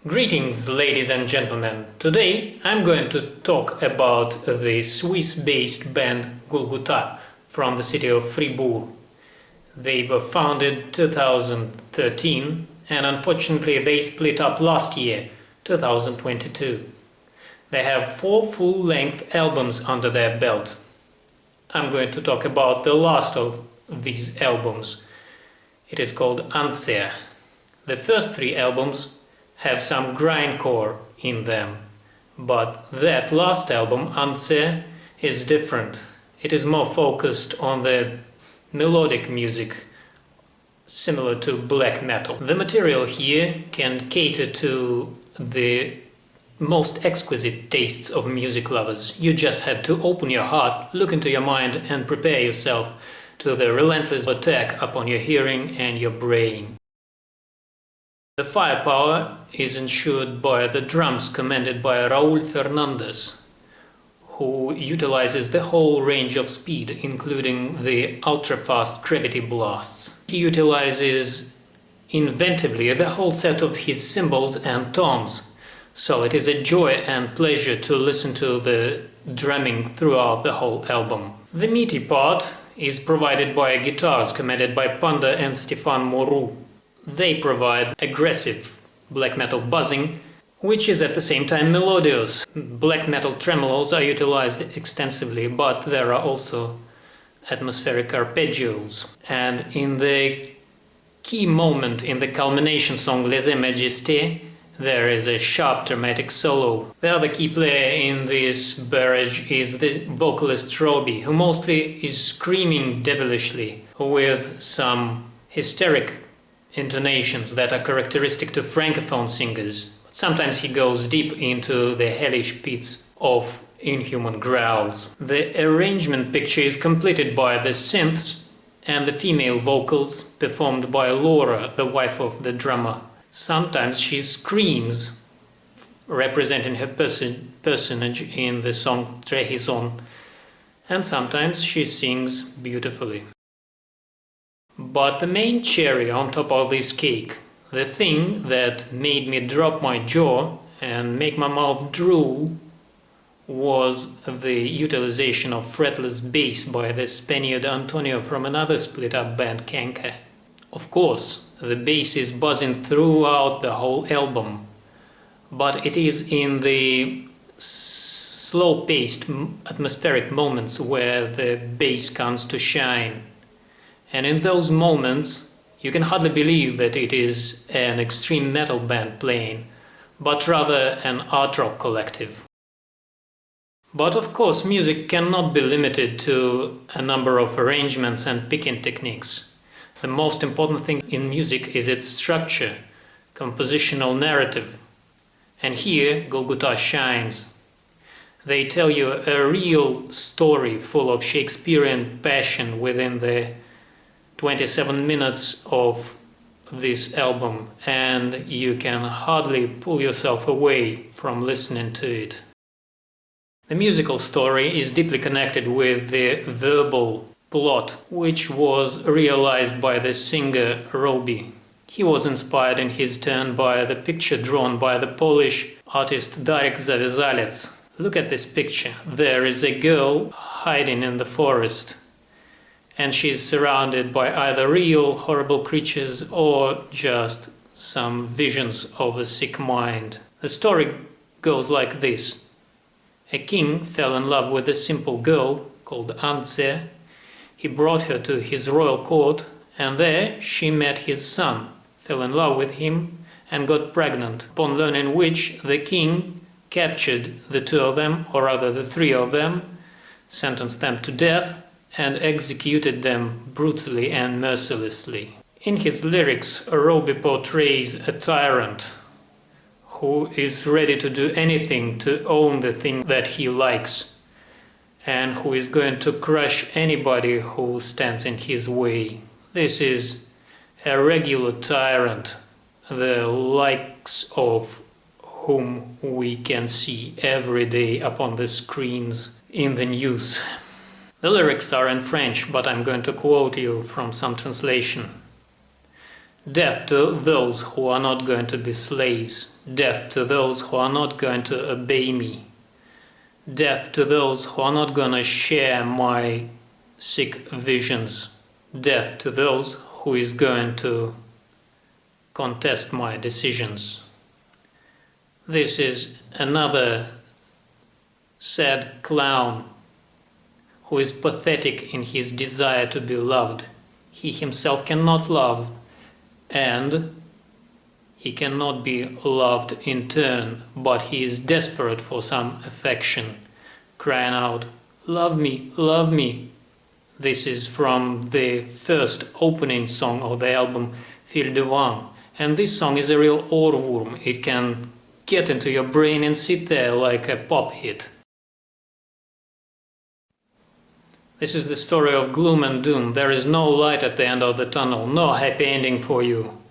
Greetings, ladies and gentlemen. Today I'm going to talk about the Swiss-based band Gulguta from the city of Fribourg. They were founded 2013 and unfortunately they split up last year, 2022. They have 4 full-length albums under their belt. I'm going to talk about the last of these albums. It is called Andzia. The first 3 albums have some grindcore in them, but that last album, Andzia, is different. It is more focused on the melodic music, similar to black metal. The material here can cater to the most exquisite tastes of music lovers. You just have to open your heart, look into your mind and prepare yourself to the relentless attack upon your hearing and your brain. The firepower is ensured by the drums commanded by Raúl Fernandez, who utilizes the whole range of speed, including the ultra-fast gravity blasts. He utilizes inventively the whole set of his cymbals and toms, so it is a joy and pleasure to listen to the drumming throughout the whole album. The meaty part is provided by guitars commanded by Panda and Stéphane Moreau. They provide aggressive black metal buzzing, which is at the same time melodious. Black metal tremolos are utilized extensively, but there are also atmospheric arpeggios. And in the key moment in the culmination song Les Majestés, there is a sharp dramatic solo. The other key player in this barrage is the vocalist Robbie, who mostly is screaming devilishly with some hysteric intonations that are characteristic to francophone singers, but sometimes he goes deep into the hellish pits of inhuman growls. The arrangement picture is completed by the synths and the female vocals performed by Laura, the wife of the drummer. Sometimes she screams, representing her personage in the song Trahison, and sometimes she sings beautifully. But the main cherry on top of this cake, the thing that made me drop my jaw and make my mouth drool, was the utilization of fretless bass by the Spaniard Antonio from another split-up band, Kanka. Of course, the bass is buzzing throughout the whole album, but it is in the slow-paced atmospheric moments where the bass comes to shine. And in those moments, you can hardly believe that it is an extreme metal band playing, but rather an art rock collective. But of course, music cannot be limited to a number of arrangements and picking techniques. The most important thing in music is its structure, compositional narrative. And here, Gulguta shines. They tell you a real story full of Shakespearean passion within the 27 minutes of this album, and you can hardly pull yourself away from listening to it. The musical story is deeply connected with the verbal plot, which was realized by the singer Robbie. He was inspired in his turn by the picture drawn by the Polish artist Darek Zavezalec. Look at this picture. There is a girl hiding in the forest, and she's surrounded by either real horrible creatures or just some visions of a sick mind. The story goes like this. A king fell in love with a simple girl called Andzia. He brought her to his royal court, and there she met his son, fell in love with him and got pregnant, upon learning which the king captured the 2 of them, or rather the 3 of them, sentenced them to death, and executed them brutally and mercilessly. In his lyrics, Robbie portrays a tyrant who is ready to do anything to own the thing that he likes, and who is going to crush anybody who stands in his way. This is a regular tyrant, the likes of whom we can see every day upon the screens in the news. The lyrics are in French, but I'm going to quote you from some translation. Death to those who are not going to be slaves. Death to those who are not going to obey me. Death to those who are not going to share my sick visions. Death to those who is going to contest my decisions. This is another sad clown who is pathetic in his desire to be loved. He himself cannot love, and he cannot be loved in turn, but he is desperate for some affection, crying out, "Love me, love me." This is from the first opening song of the album Fil de Vent, and this song is a real ohrwurm. It can get into your brain and sit there like a pop hit. This is the story of gloom and doom. There is no light at the end of the tunnel, no happy ending for you.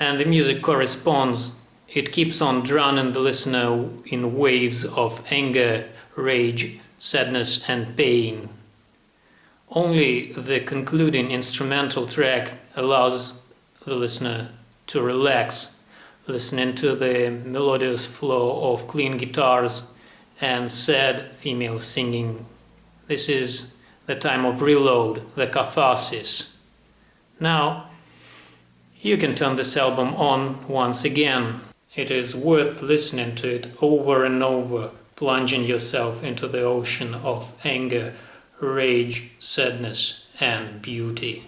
And the music corresponds. It keeps on drowning the listener in waves of anger, rage, sadness and pain. Only the concluding instrumental track allows the listener to relax, listening to the melodious flow of clean guitars and sad female singing. This is the time of reload, the catharsis. Now, you can turn this album on once again. It is worth listening to it over and over, plunging yourself into the ocean of anger, rage, sadness, and beauty.